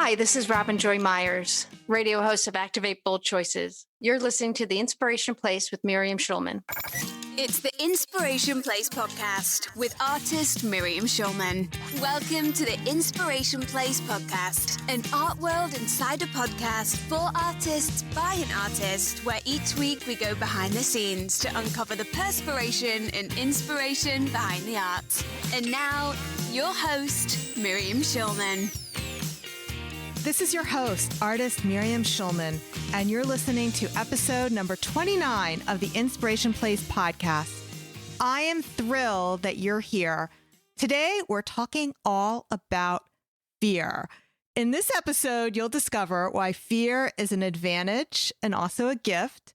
Hi, this is Robin Joy Meyers, radio host of Activate Bold Choices. You're listening to The Inspiration Place with Miriam Schulman. It's the Inspiration Place podcast with artist Miriam Schulman. Welcome to the Inspiration Place podcast, an art world inside a podcast for artists by an artist, where each week we go behind the scenes to uncover the perspiration and inspiration behind the art. And now, your host, Miriam Schulman. This is your host, artist Miriam Schulman, and you're listening to episode number 29 of the Inspiration Place podcast. I am thrilled that you're here. Today, we're talking all about fear. In this episode, you'll discover why fear is an advantage and also a gift,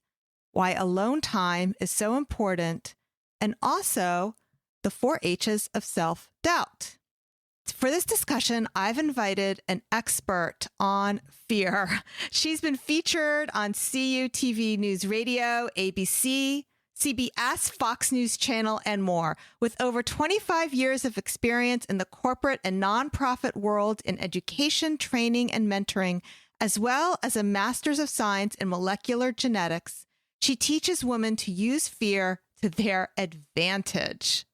why alone time is so important, and also the 4 H's of self-doubt. For this discussion, I've invited an expert on fear. She's been featured on CUTV News Radio, ABC, CBS, Fox News Channel, and more. With over 25 years of experience in the corporate and nonprofit world in education, training, and mentoring, as well as a master's of science in molecular genetics, she teaches women to use fear to their advantage.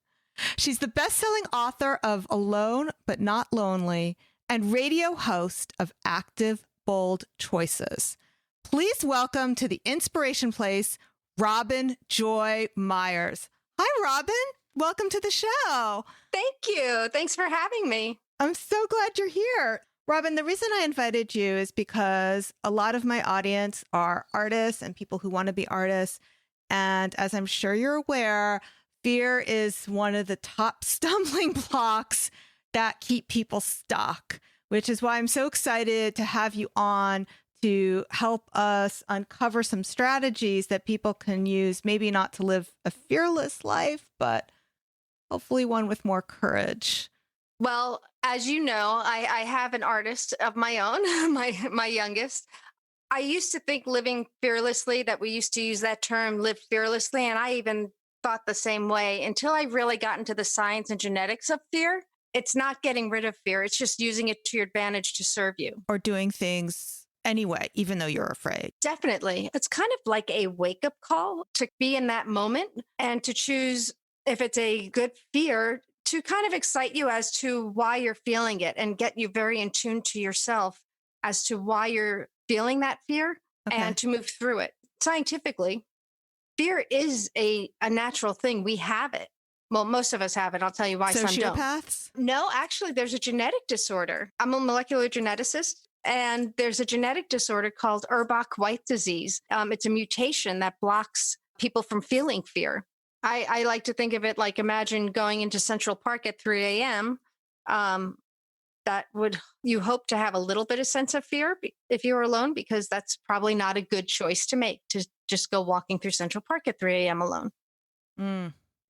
She's the best-selling author of Alone But Not Lonely and radio host of Active Bold Choices. Please welcome to the Inspiration Place, Robin Joy Meyers. Hi, Robin. Welcome to the show. Thank you. Thanks for having me. I'm so glad you're here. Robin, the reason I invited you is because a lot of my audience are artists and people who want to be artists. And as I'm sure you're aware, fear is one of the top stumbling blocks that keep people stuck, which is why I'm so excited to have you on to help us uncover some strategies that people can use, maybe not to live a fearless life, but hopefully one with more courage. Well, as you know, I have an artist of my own, my youngest. I used to think living fearlessly, that we used to use that term, live fearlessly, and I even thought the same way until I really got into the science and genetics of fear. It's not getting rid of fear. It's just using it to your advantage to serve you. Or doing things anyway, even though you're afraid. Definitely. It's kind of like a wake-up call to be in that moment and to choose, if it's a good fear, to kind of excite you as to why you're feeling it and get you very in tune to yourself as to why you're feeling that fear and to move through it. Scientifically, fear is a natural thing. We have it. Well, most of us have it. I'll tell you why some don't. Sociopaths? No, actually, there's a genetic disorder. I'm a molecular geneticist, and there's a genetic disorder called Urbach-White disease. It's a mutation that blocks people from feeling fear. I like to think of it like, imagine going into Central Park at 3 a.m. You hope to have a little bit of sense of fear if you're alone, because that's probably not a good choice to make, to just go walking through Central Park at 3 a.m. alone.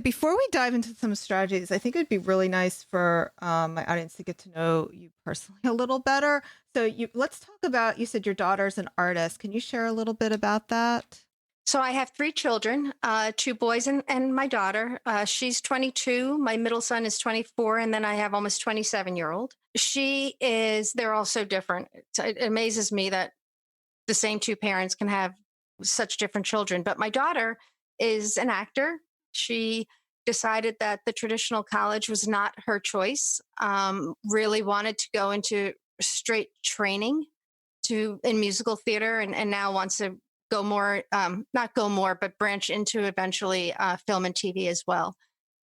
Before we dive into some strategies, I think it'd be really nice for my audience to get to know you personally a little better. So let's talk about, you said your daughter's an artist. Can you share a little bit about that? So I have 3 children, 2 boys and my daughter. She's 22. My middle son is 24. And then I have almost 27-year-old. They're all so different. It amazes me that the same 2 parents can have such different children. But my daughter is an actor. She decided that the traditional college was not her choice, really wanted to go into straight training in musical theater, and now wants to go more, but branch into eventually film and TV as well.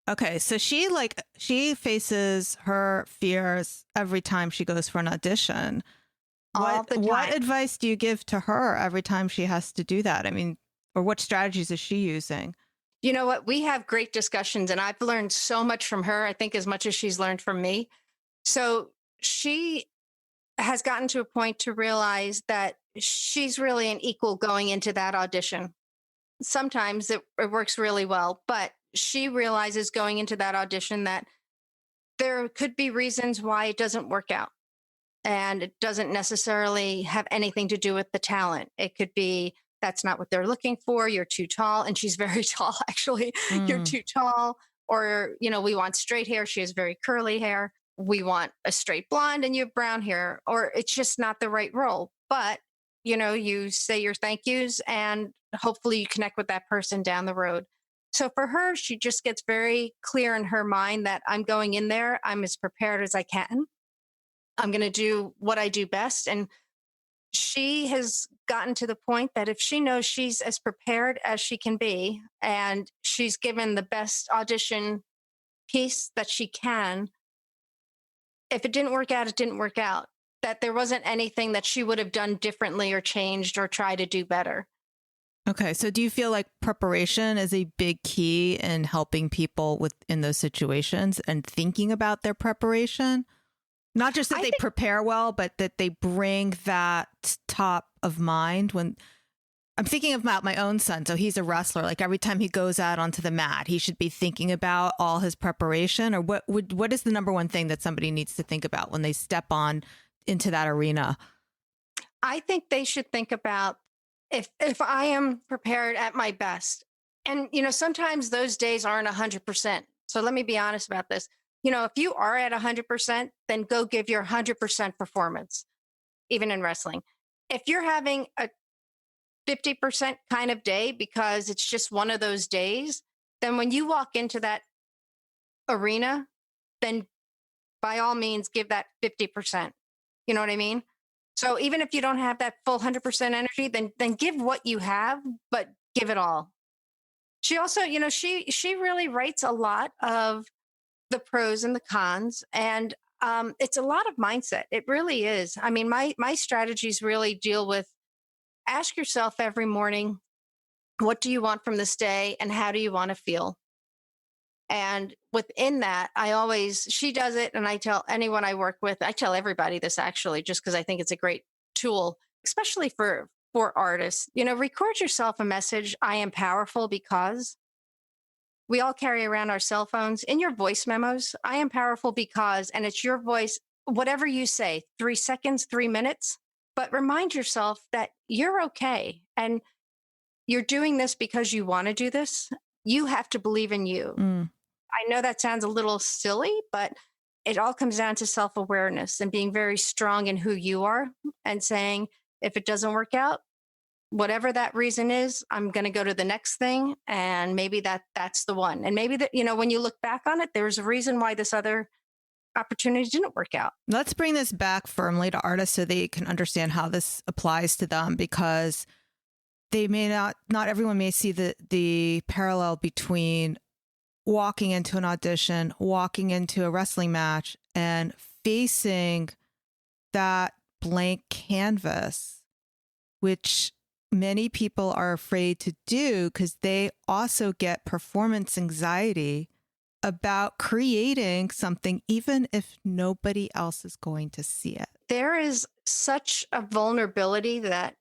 Okay, so she faces her fears every time she goes for an audition. All the time. What advice do you give to her every time she has to do that? I mean, or what strategies is she using? You know what? We have great discussions, and I've learned so much from her, I think as much as she's learned from me. So she has gotten to a point to realize that she's really an equal going into that audition. Sometimes it works really well, but she realizes going into that audition that there could be reasons why it doesn't work out. And it doesn't necessarily have anything to do with the talent. It could be, that's not what they're looking for. You're too tall. And she's very tall, actually. You're too tall. Or, we want straight hair. She has very curly hair. we want a straight blonde and you have brown hair, or it's just not the right role. But, you say your thank yous and hopefully you connect with that person down the road. So for her, she just gets very clear in her mind that I'm going in there, I'm as prepared as I can. I'm going to do what I do best. And she has gotten to the point that if she knows she's as prepared as she can be and she's given the best audition piece that she can, if it didn't work out, it didn't work out. That there wasn't anything that she would have done differently or changed or try to do better. Okay. So do you feel like preparation is a big key in helping people in those situations and thinking about their preparation? Not just that they prepare well, but that they bring that top of mind when I'm thinking about my own son. So he's a wrestler. Like every time he goes out onto the mat, he should be thinking about all his preparation. Or what is the number one thing that somebody needs to think about when they step on into that arena? I think they should think about if I am prepared at my best. And sometimes those days aren't 100%. So let me be honest about this. If you are at 100%, then go give your 100% performance, even in wrestling. If you're having a 50% kind of day because it's just one of those days, then when you walk into that arena, then by all means give that 50%. You know what I mean? So even if you don't have that full 100% energy, then give what you have, but give it all. She also, she really writes a lot of the pros and the cons, and it's a lot of mindset. It really is. I mean, my strategies really deal with ask yourself every morning, what do you want from this day, and how do you want to feel? And within that, she does it. And I tell anyone I work with, I tell everybody this actually, just because I think it's a great tool, especially for artists. Record yourself a message. I am powerful because we all carry around our cell phones in your voice memos. I am powerful because, and it's your voice, whatever you say, 3 seconds, 3 minutes, but remind yourself that you're okay. And you're doing this because you want to do this. You have to believe in you. I know that sounds a little silly, but it all comes down to self-awareness and being very strong in who you are and saying, if it doesn't work out, whatever that reason is, I'm going to go to the next thing. And maybe that's the one. And maybe that, when you look back on it, there's a reason why this other opportunity didn't work out. Let's bring this back firmly to artists so they can understand how this applies to them, because they may not everyone may see the parallel between walking into an audition, walking into a wrestling match, and facing that blank canvas, which many people are afraid to do because they also get performance anxiety about creating something, even if nobody else is going to see it. There is such a vulnerability that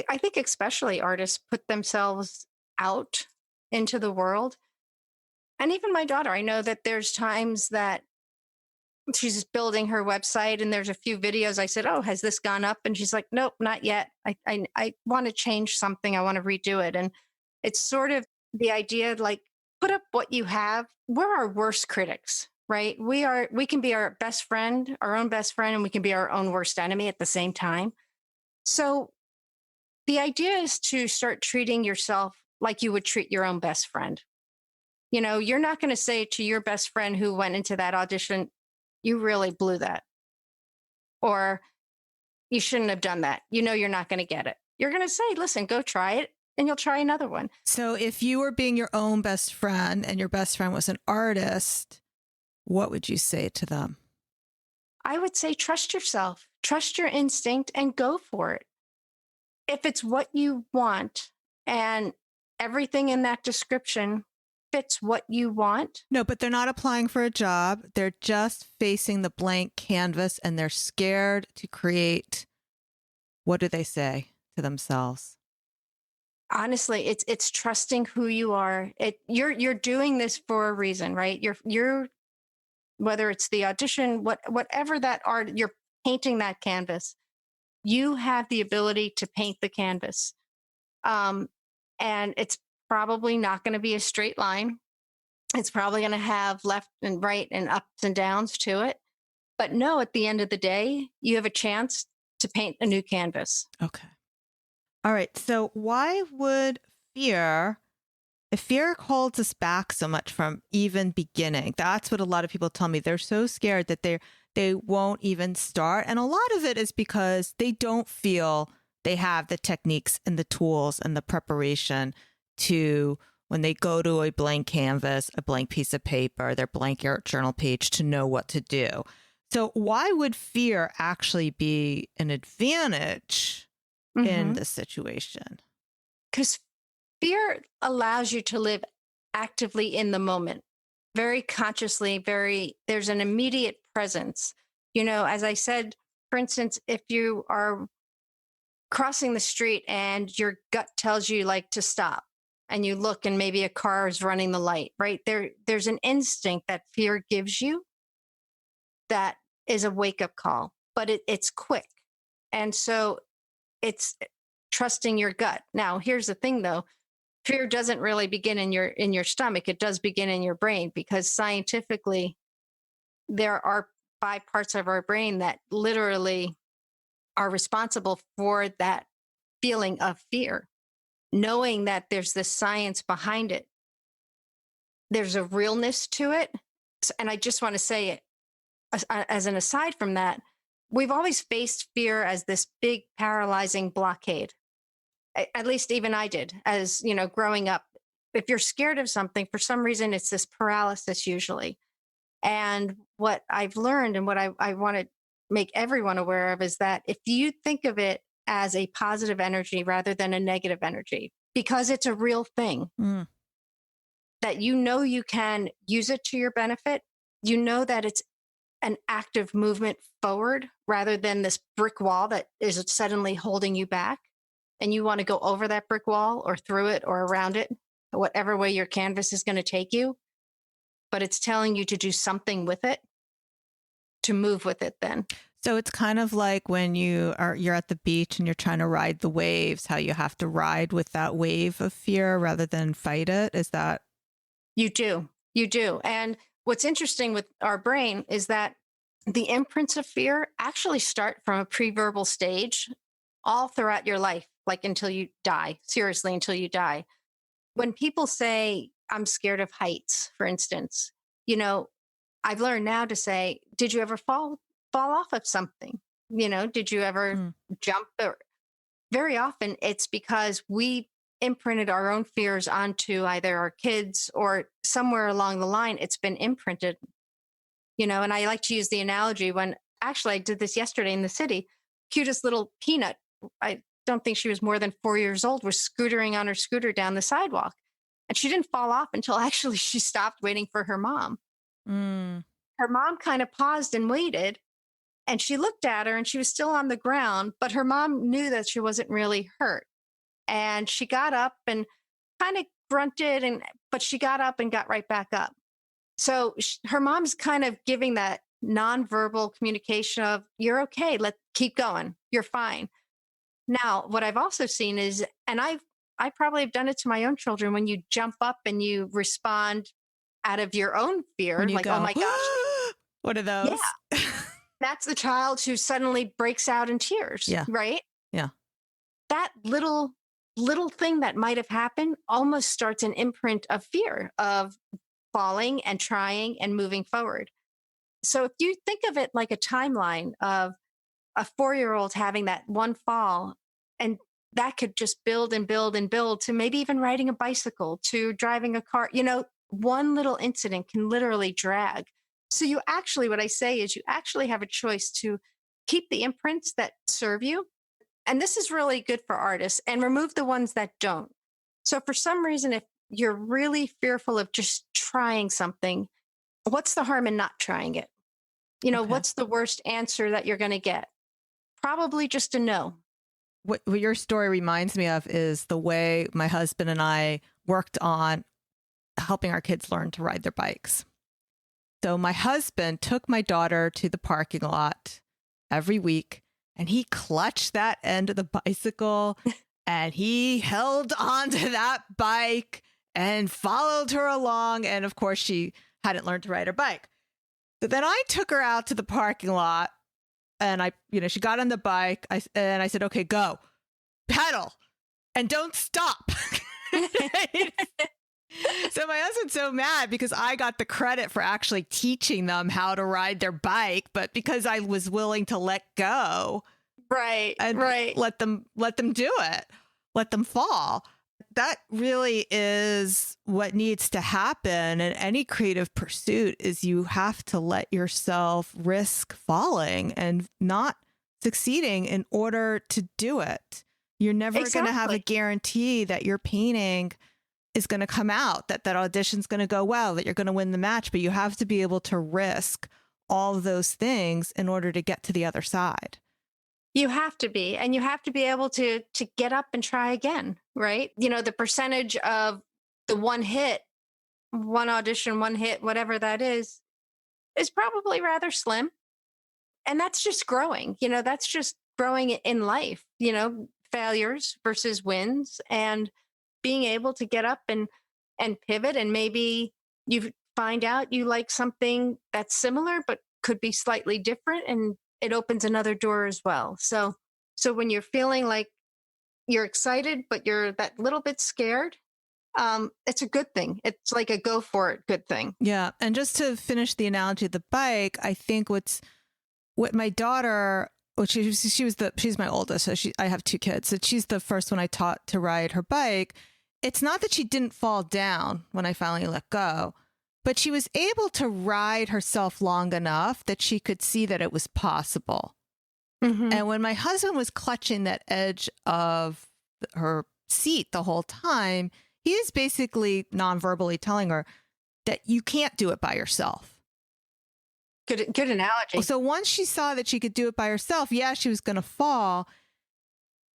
I think especially artists put themselves out into the world. And even my daughter, I know that there's times that she's building her website and there's a few videos. I said, oh, has this gone up? And she's like, nope, not yet. I want to change something. I want to redo it. And it's sort of the idea, like, put up what you have. We're our worst critics, right? We can be our best friend, our own best friend, and we can be our own worst enemy at the same time. So the idea is to start treating yourself like you would treat your own best friend. You're not going to say to your best friend who went into that audition, you really blew that, or you shouldn't have done that. You're not going to get it. You're going to say, listen, go try it, and you'll try another one. So if you were being your own best friend and your best friend was an artist, what would you say to them? I would say, trust yourself, trust your instinct, and go for it. If it's what you want and everything in that description fits what you want. No, but they're not applying for a job. They're just facing the blank canvas and they're scared to create. What do they say to themselves? Honestly, it's trusting who you are. You're doing this for a reason, right? You're whether it's the audition, whatever that art, you're painting that canvas. You have the ability to paint the canvas. And it's probably not going to be a straight line. It's probably going to have left and right and ups and downs to it. But no, at the end of the day, you have a chance to paint a new canvas. Okay. All right. So why would if fear holds us back so much from even beginning? That's what a lot of people tell me. They're so scared that they won't even start. And a lot of it is because they don't feel they have the techniques and the tools and the preparation to, when they go to a blank canvas, a blank piece of paper, their blank journal page, to know what to do. So why would fear actually be an advantage in this situation? Because fear allows you to live actively in the moment, very consciously, there's an immediate presence. As I said, for instance, if you are crossing the street and your gut tells you like to stop and you look and maybe a car is running the light, right? There's an instinct that fear gives you that is a wake-up call, but it's quick. And so it's trusting your gut. Now, here's the thing though. Fear doesn't really begin in your stomach. It does begin in your brain, because scientifically there are 5 parts of our brain that literally are responsible for that feeling of fear. Knowing that there's this science behind it, there's a realness to it. And I just want to say, as an aside from that, we've always faced fear as this big paralyzing blockade. At least even I did, as growing up. If you're scared of something, for some reason, it's this paralysis usually. And what I've learned, and what I want to make everyone aware of, is that if you think of it as a positive energy rather than a negative energy, because it's a real thing, that you can use it to your benefit, that it's an active movement forward rather than this brick wall that is suddenly holding you back. And you want to go over that brick wall or through it or around it, whatever way your canvas is going to take you. But it's telling you to do something with it, to move with it then. So it's kind of like when you're at the beach and you're trying to ride the waves, how you have to ride with that wave of fear rather than fight it. Is that? You do. And what's interesting with our brain is that the imprints of fear actually start from a pre-verbal stage all throughout your life, like until you die, seriously, until you die. When people say, I'm scared of heights, for instance, I've learned now to say, did you ever fall off of something? Did you ever jump? Very often it's because we imprinted our own fears onto either our kids or somewhere along the line, it's been imprinted, and I like to use the analogy when actually I did this yesterday in the city, cutest little peanut. I don't think she was more than 4 years old, was scootering on her scooter down the sidewalk. And she didn't fall off until actually she stopped waiting for her mom. Her mom kind of paused and waited, and she looked at her and she was still on the ground, but her mom knew that she wasn't really hurt. And she got up and kind of grunted, but she got up and got right back up. So her mom's kind of giving that nonverbal communication of, you're okay, let's keep going, you're fine. Now, what I've also seen is, and I probably have done it to my own children, when you jump up and you respond out of your own fear, like, go, oh my gosh. What are those? Yeah. That's the child who suddenly breaks out in tears. Yeah. Right? Yeah. That little thing that might have happened almost starts an imprint of fear of falling and trying and moving forward. So if you think of it like a timeline of a 4-year-old having that one fall, and that could just build and build and build to maybe even riding a bicycle, to driving a car, one little incident can literally drag. So what I say is you actually have a choice to keep the imprints that serve you. And this is really good for artists, and remove the ones that don't. So for some reason, if you're really fearful of just trying something, what's the harm in not trying it? Okay. What's the worst answer that you're going to get? Probably just a no. What your story reminds me of is the way my husband and I worked on helping our kids learn to ride their bikes. So my husband took my daughter to the parking lot every week, and he clutched that end of the bicycle and he held onto that bike and followed her along. And of course, she hadn't learned to ride her bike. So then I took her out to the parking lot and she got on the bike. And I said, okay, go pedal and don't stop. So my husband's so mad because I got the credit for actually teaching them how to ride their bike, but because I was willing to let go, Right. and Right. let them do it, let them fall. That really is what needs to happen in any creative pursuit. Is you have to let yourself risk falling and not succeeding in order to do it. You're never going to have a guarantee that your painting is going to come out, that audition's going to go well, that you're going to win the match, but you have to be able to risk all of those things in order to get to the other side. You have to be, and you have to be able to get up and try again, right? The percentage of the one hit, one audition, one hit, whatever that is probably rather slim. And that's just growing, that's just growing in life, failures versus wins, and being able to get up and pivot, and maybe you find out you like something that's similar but could be slightly different, and it opens another door as well. So when you're feeling like you're excited but you're that little bit scared, it's a good thing. It's like a go for it good thing. Yeah. And just to finish the analogy of the bike, I think what my daughter, she's my oldest, so I have two kids, so she's the first one I taught to ride her bike. It's not that she didn't fall down when I finally let go, but she was able to ride herself long enough that she could see that it was possible. Mm-hmm. And when my husband was clutching that edge of her seat the whole time, he is basically non-verbally telling her that you can't do it by yourself. Good analogy. So once she saw that she could do it by herself, yeah, she was going to fall.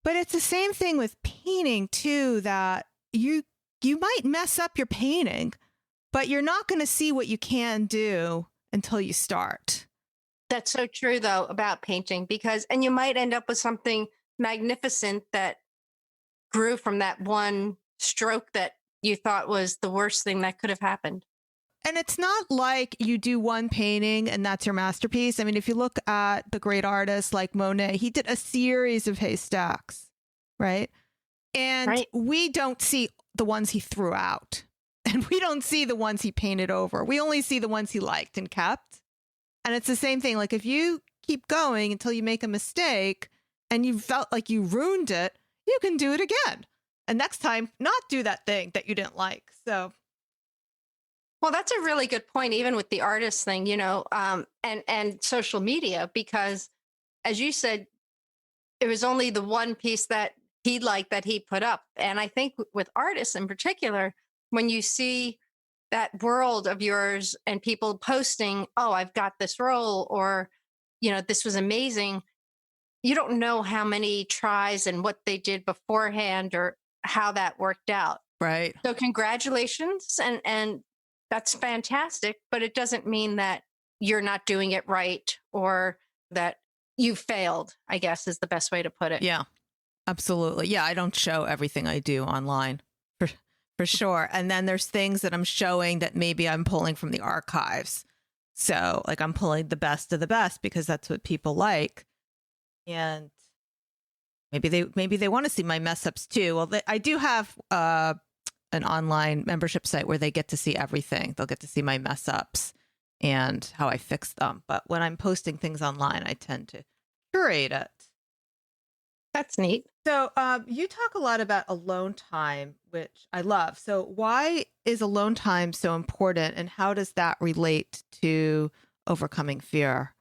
But it's the same thing with painting too, that you might mess up your painting, but you're not going to see what you can do until you start. That's so true, though, about painting, and you might end up with something magnificent that grew from that one stroke that you thought was the worst thing that could have happened. And it's not like you do one painting and that's your masterpiece. I mean, if you look at the great artists like Monet, he did a series of haystacks, right? And we don't see the ones he threw out, and we don't see the ones he painted over. We only see the ones he liked and kept. And it's the same thing. Like if you keep going until you make a mistake and you felt like you ruined it, you can do it again. And next time, not do that thing that you didn't like. So. Well, that's a really good point, even with the artist thing, and social media, because as you said, it was only the one piece that he liked that he put up. And I think with artists in particular, when you see that world of yours and people posting, oh, I've got this role, or, this was amazing. You don't know how many tries and what they did beforehand or how that worked out. Right. So congratulations. And that's fantastic, but it doesn't mean that you're not doing it right or that you failed, I guess is the best way to put it. Yeah, absolutely. Yeah, I don't show everything I do online for sure. And then there's things that I'm showing that maybe I'm pulling from the archives. So like I'm pulling the best of the best because that's what people like. And maybe they want to see my mess ups too. Well, I do have an online membership site where they get to see everything. They'll get to see my mess ups and how I fix them. But when I'm posting things online, I tend to curate it. That's neat. So you talk a lot about alone time, which I love. So why is alone time so important, and how does that relate to overcoming fear?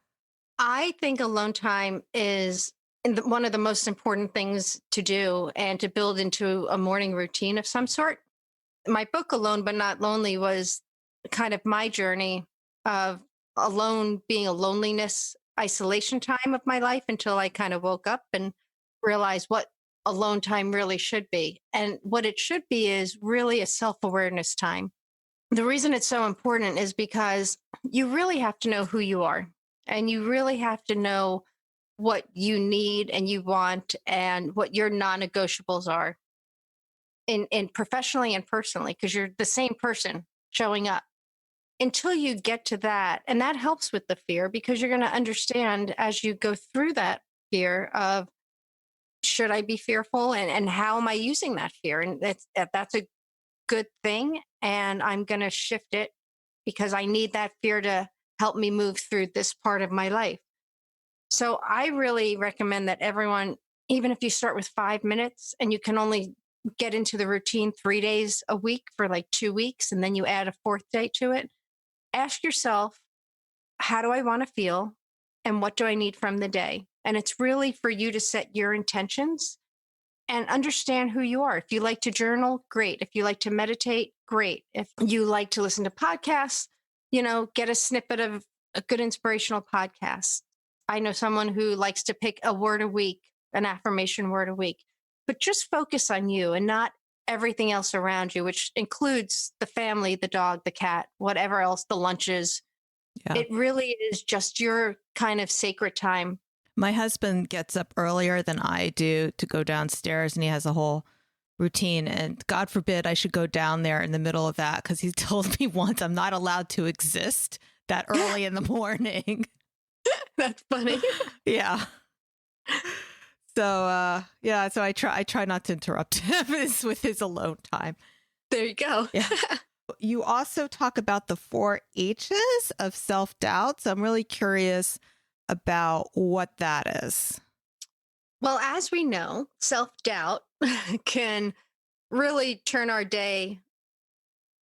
I think alone time is one of the most important things to do and to build into a morning routine of some sort. My book, Alone But Not Lonely, was kind of my journey of alone being a loneliness isolation time of my life until I kind of woke up and realized what alone time really should be. And what it should be is really a self-awareness time. The reason it's so important is because you really have to know who you are, and you really have to know what you need and you want and what your non-negotiables are in professionally and personally, because you're the same person showing up. until you get to that, and that helps with the fear because you're going to understand as you go through that fear of should I be fearful and how am I using that fear? And that's a good thing. And I'm going to shift it because I need that fear to help me move through this part of my life. So I really recommend that everyone, even if you start with 5 minutes and you can only get into the routine 3 days a week for like 2 weeks, and then you add a fourth day to it, ask yourself, how do I want to feel? And what do I need from the day? And it's really for you to set your intentions and understand who you are. If you like to journal, great. If you like to meditate, great. If you like to listen to podcasts, get a snippet of a good inspirational podcast. I know someone who likes to pick a word a week, an affirmation word a week, but just focus on you and not everything else around you, which includes the family, the dog, the cat, whatever else, the lunches. Yeah. It really is just your kind of sacred time. My husband gets up earlier than I do to go downstairs, and he has a whole routine. And God forbid I should go down there in the middle of that, because he's told me once I'm not allowed to exist that early in the morning. That's funny. Yeah. So, so I try not to interrupt him with his alone time. There you go. Yeah. You also talk about the 4 H's of self-doubt. So I'm really curious about what that is. Well, as we know, self-doubt can really turn our day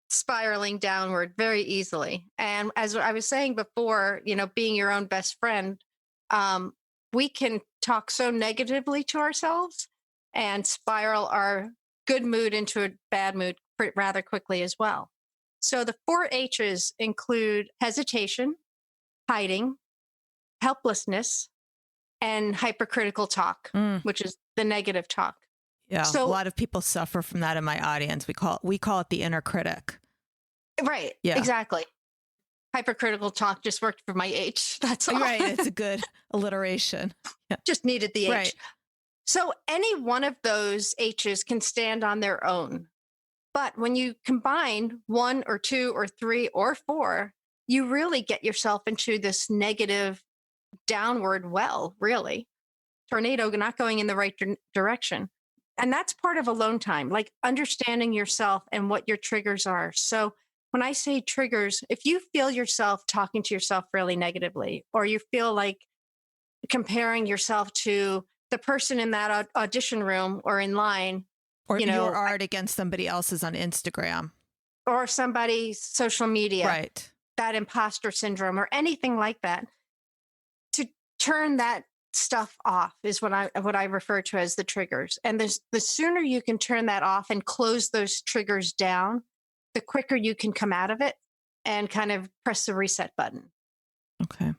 spiraling downward very easily. And as I was saying before, being your own best friend, we can talk so negatively to ourselves and spiral our good mood into a bad mood rather quickly as well. So the 4 H's include hesitation, hiding, helplessness, and hypercritical talk, which is the negative talk. Yeah, so a lot of people suffer from that in my audience. We call it the inner critic. Right. Yeah. Exactly. Hypercritical talk just worked for my H. That's all. Right. It's a good alliteration. Yeah. Just needed the H. Right. So any one of those H's can stand on their own. But when you combine 1 or 2 or 3 or 4, you really get yourself into this negative downward well, really. Tornado not going in the right direction. And that's part of alone time, like understanding yourself and what your triggers are. So when I say triggers, if you feel yourself talking to yourself really negatively, or you feel like comparing yourself to the person in that audition room or in line, or your art against somebody else's on Instagram, or somebody's social media, right? That imposter syndrome or anything like that, to turn that stuff off is what I refer to as the triggers. And the sooner you can turn that off and close those triggers down, the quicker you can come out of it and kind of press the reset button. Okay.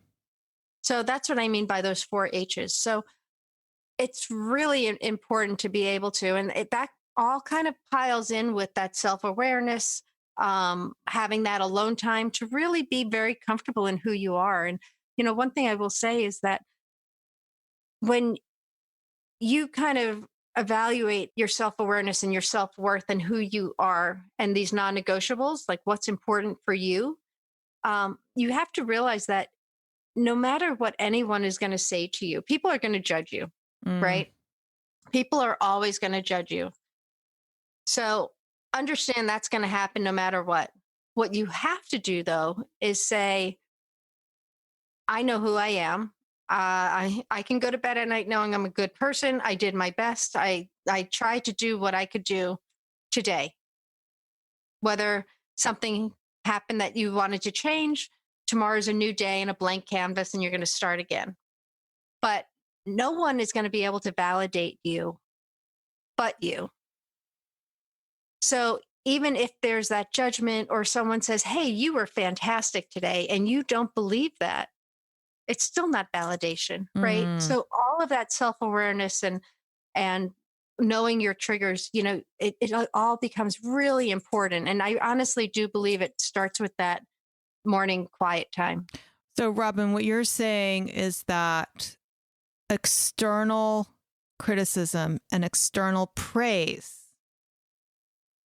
So that's what I mean by those 4 H's. So it's really important to be able to, and that all kind of piles in with that self-awareness, having that alone time to really be very comfortable in who you are. And, one thing I will say is that when you kind of evaluate your self-awareness and your self-worth and who you are and these non-negotiables, like what's important for you, you have to realize that no matter what anyone is going to say to you, people are going to judge you, right? People are always going to judge you. So understand that's going to happen no matter what. What you have to do, though, is say, I know who I am. I can go to bed at night knowing I'm a good person. I did my best. I tried to do what I could do today. Whether something happened that you wanted to change, tomorrow's a new day and a blank canvas and you're going to start again. But no one is going to be able to validate you but you. So even if there's that judgment or someone says, hey, you were fantastic today, and you don't believe that, it's still not validation, right? So all of that self-awareness and knowing your triggers, it all becomes really important. And I honestly do believe it starts with that morning quiet time. So Robin, what you're saying is that external criticism and external praise,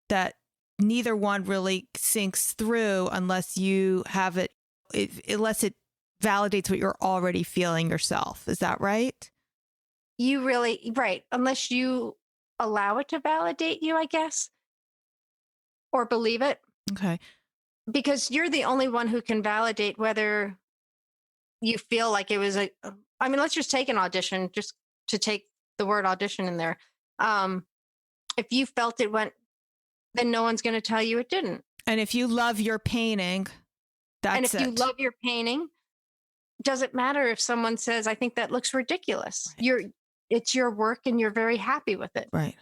that neither one really sinks through unless you have unless it validates what you're already feeling yourself. Is that right? Right. Unless you allow it to validate you, I guess, or believe it, Okay. because you're the only one who can validate whether you feel like it was I mean, let's just take an audition, just to take the word audition in there. Um, if you felt it went, then no one's going to tell you it didn't. And if you love your painting, And that's if you it. love your painting, doesn't matter if someone says, I think that looks ridiculous. Right. It's your work and you're very happy with it. Right.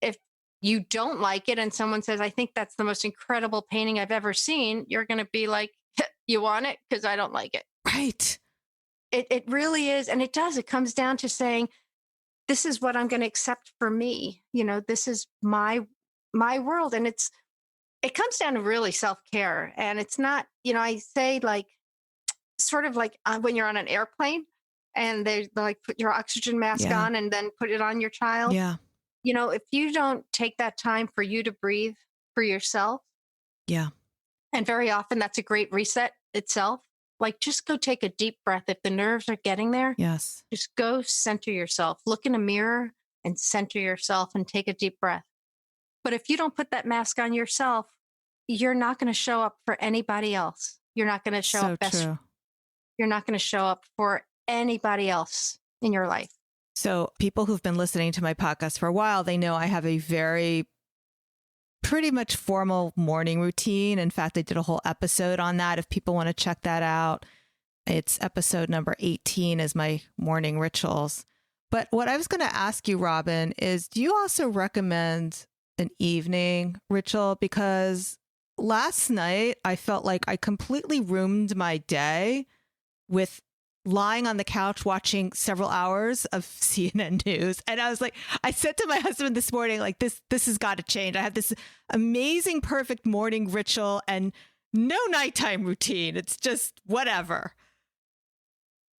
If you don't like it and someone says, I think that's the most incredible painting I've ever seen, you're going to be like, you want it? Because I don't like it. Right. It really is. And it does. It comes down to saying, this is what I'm going to accept for me. This is my world. And it comes down to really self-care. And it's not, I say like, sort of like when you're on an airplane and they like put your oxygen mask Yeah. on and then put it on your child. Yeah. If you don't take that time for you to breathe for yourself. Yeah. And very often that's a great reset itself. Like just go take a deep breath. If the nerves are getting there, Yes. just go center yourself. Look in a mirror and center yourself and take a deep breath. But if you don't put that mask on yourself, you're not going to show up for anybody else. You're not going to show So up best. true. You're not going to show up for anybody else in your life. So people who've been listening to my podcast for a while, they know I have a very pretty much formal morning routine. In fact, I did a whole episode on that. If people want to check that out, it's episode number 18 is my morning rituals. But what I was going to ask you, Robin, is do you also recommend an evening ritual? Because last night I felt like I completely ruined my day with lying on the couch watching several hours of CNN news. And I was like, I said to my husband this morning, like, this has got to change. I have this amazing, perfect morning ritual and no nighttime routine. It's just whatever.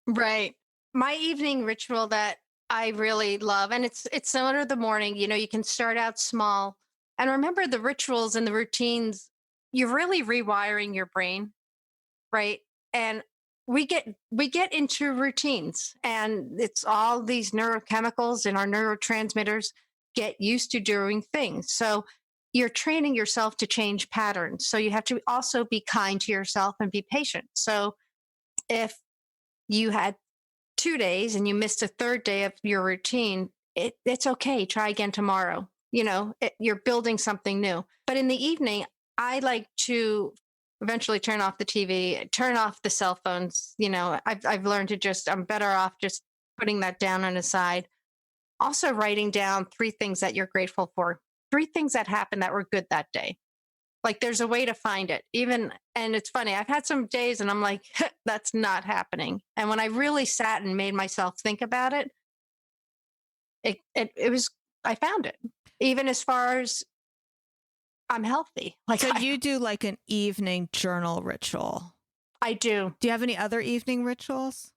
Right. My evening ritual that I really love, and it's similar to the morning, you can start out small. And remember the rituals and the routines, you're really rewiring your brain, right? And we get into routines, and it's all these neurochemicals and our neurotransmitters get used to doing things. So you're training yourself to change patterns. So you have to also be kind to yourself and be patient. So if you had 2 days and you missed a third day of your routine, it's okay. Try again tomorrow. You're building something new. But in the evening, I like to eventually turn off the TV, turn off the cell phones. I've learned to I'm better off just putting that down on the side. Also writing down 3 things that you're grateful for, 3 things that happened that were good that day. Like there's a way to find it. And it's funny, I've had some days and I'm like, that's not happening. And when I really sat and made myself think about it, I found it. Even as far as I'm healthy. So you do like an evening journal ritual. I do. Do you have any other evening rituals?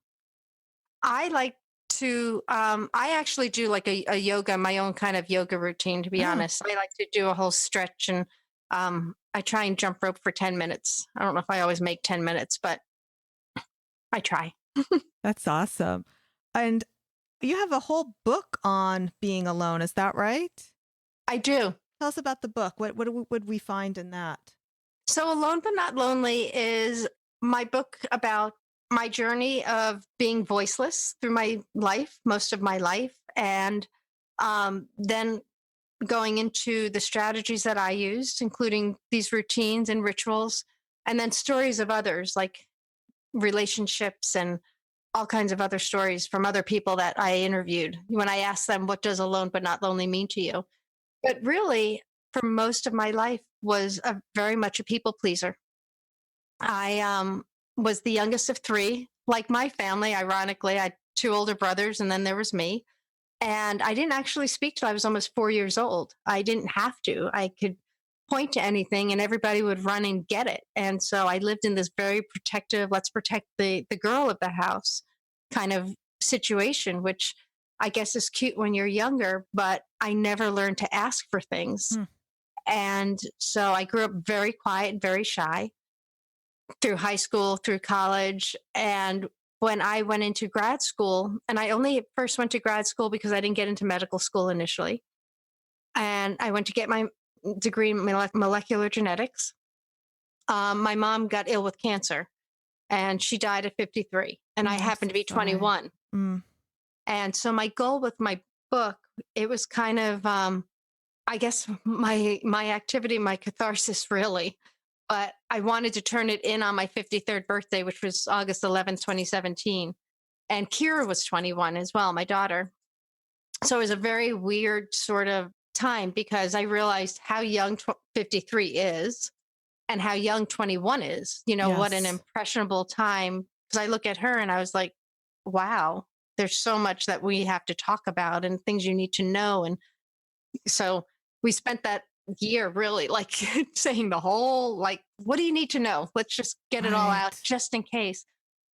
I like to, I actually do like a yoga, my own kind of yoga routine, to be honest. I like to do a whole stretch and I try and jump rope for 10 minutes. I don't know if I always make 10 minutes, but I try. That's awesome. And you have a whole book on being alone. Is that right? I do. Tell us about the book. What would we find in that? So Alone But Not Lonely is my book about my journey of being voiceless through my life, most of my life. And then going into the strategies that I used, including these routines and rituals, and then stories of others, like relationships and all kinds of other stories from other people that I interviewed when I asked them, what does alone but not lonely mean to you? But really, for most of my life, was very much a people pleaser. I was the youngest of 3, like my family. Ironically, I had 2 older brothers, and then there was me. And I didn't actually speak till I was almost 4 years old. I didn't have to. I could point to anything, and everybody would run and get it. And so I lived in this very protective, let's protect the girl of the house kind of situation, which I guess is cute when you're younger, but I never learned to ask for things. And so I grew up very quiet, very shy through high school, through college. And when I went into grad school, and I only first went to grad school because I didn't get into medical school initially. And I went to get my degree in molecular genetics. My mom got ill with cancer and she died at 53. And I happened to be 21. And so my goal with my book, it was kind of, I guess my activity, my catharsis really, but I wanted to turn it in on my 53rd birthday, which was August 11th, 2017. And Kira was 21 as well, my daughter. So it was a very weird sort of time because I realized how young 53 is and how young 21 is, what an impressionable time. Because I look at her and I was like, wow, there's so much that we have to talk about and things you need to know. And so we spent that year really like saying the whole, like, what do you need to know? Let's just get it all out just in case.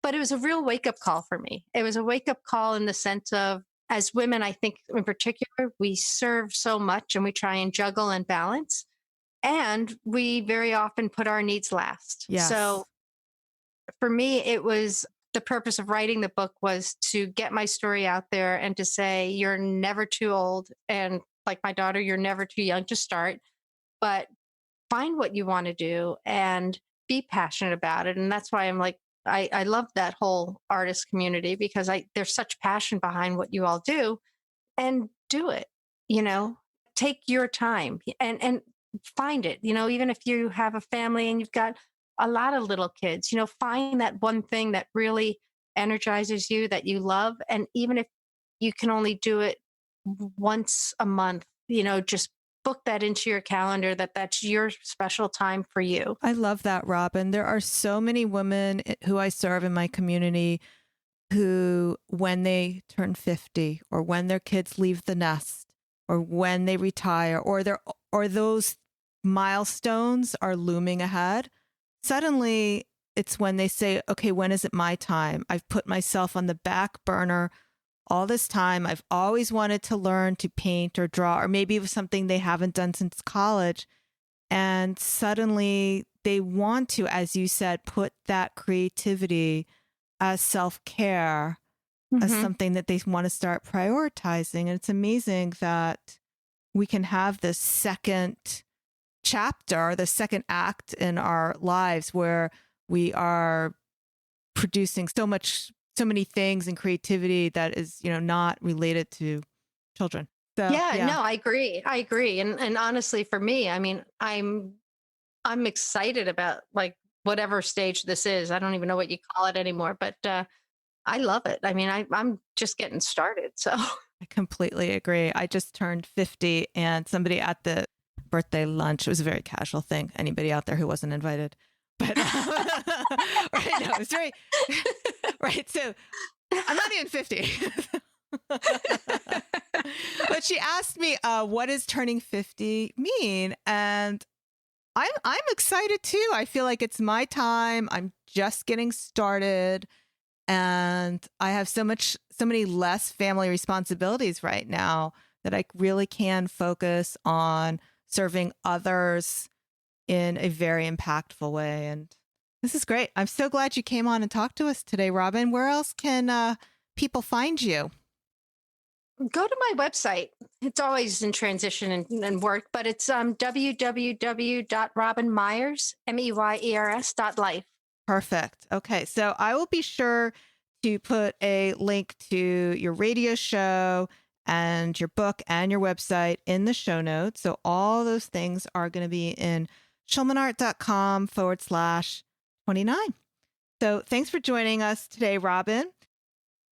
But it was a real wake up call for me. It was a wake up call in the sense of, as women, I think in particular, we serve so much and we try and juggle and balance. And we very often put our needs last. Yes. So for me, it was the purpose of writing the book was to get my story out there and to say, you're never too old. And like my daughter, you're never too young to start, but find what you want to do and be passionate about it. And that's why I'm like, I love that whole artist community because there's such passion behind what you all do, and do it, take your time and find it, even if you have a family and you've got a lot of little kids, find that one thing that really energizes you, that you love. And even if you can only do it once a month, just book that into your calendar, that's your special time for you. I love that, Robin. There are so many women who I serve in my community who, when they turn 50 or when their kids leave the nest or when they retire or those milestones are looming ahead, suddenly it's when they say, okay, when is it my time? I've put myself on the back burner all this time. I've always wanted to learn to paint or draw, or maybe it was something they haven't done since college. And suddenly they want to, as you said, put that creativity as self-care, as something that they want to start prioritizing. And it's amazing that we can have this second chapter, the second act in our lives where we are producing so many things and creativity that is, not related to children. So, yeah, no, I agree. And honestly, for me, I mean, I'm excited about like whatever stage this is. I don't even know what you call it anymore, but I love it. I mean, I'm just getting started. So I completely agree. I just turned 50 and somebody at the birthday lunch, it was a very casual thing. Anybody out there who wasn't invited, but right, no, it's very right. So I'm not even 50. But she asked me, what does turning 50 mean? And I'm excited too. I feel like it's my time. I'm just getting started. And I have so many less family responsibilities right now that I really can focus on serving others in a very impactful way. And this is great. I'm so glad you came on and talked to us today, Robin. Where else can people find you? Go to my website. It's always in transition and work, but it's www.robinmeyers.life. Perfect. Okay. So I will be sure to put a link to your radio show and your book and your website in the show notes. So all those things are going to be in schulmanart.com/29. So thanks for joining us today, Robin.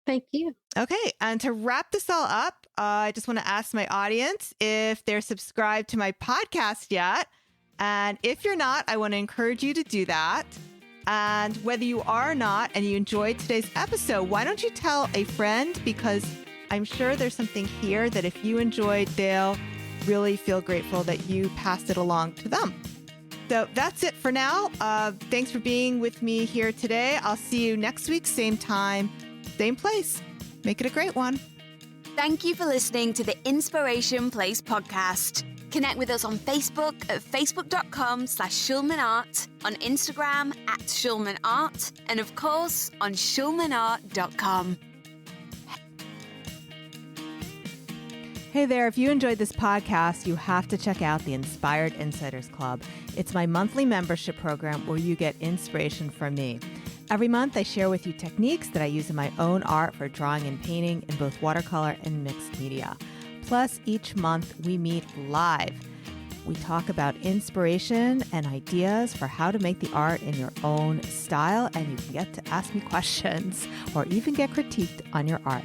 Thank you. Okay. And to wrap this all up, I just want to ask my audience if they're subscribed to my podcast yet. And if you're not, I want to encourage you to do that. And whether you are or not, and you enjoyed today's episode, why don't you tell a friend? Because I'm sure there's something here that if you enjoyed, they'll really feel grateful that you passed it along to them. So that's it for now. Thanks for being with me here today. I'll see you next week, same time, same place. Make it a great one. Thank you for listening to the Inspiration Place podcast. Connect with us on Facebook at facebook.com/SchulmanArt, on Instagram at SchulmanArt, and of course on SchulmanArt.com. Hey there, if you enjoyed this podcast, you have to check out the Inspired Insiders Club. It's my monthly membership program where you get inspiration from me. Every month, I share with you techniques that I use in my own art for drawing and painting in both watercolor and mixed media. Plus, each month, we meet live. We talk about inspiration and ideas for how to make the art in your own style, and you can get to ask me questions or even get critiqued on your art.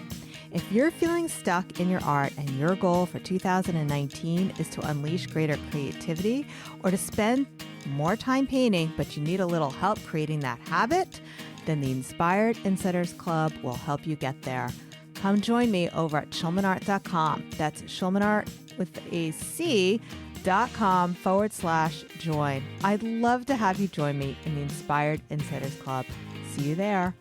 If you're feeling stuck in your art and your goal for 2019 is to unleash greater creativity or to spend more time painting, but you need a little help creating that habit, then the Inspired Insiders Club will help you get there. Come join me over at schulmanart.com. That's schulmanart with a C.com/join. I'd love to have you join me in the Inspired Insiders Club. See you there.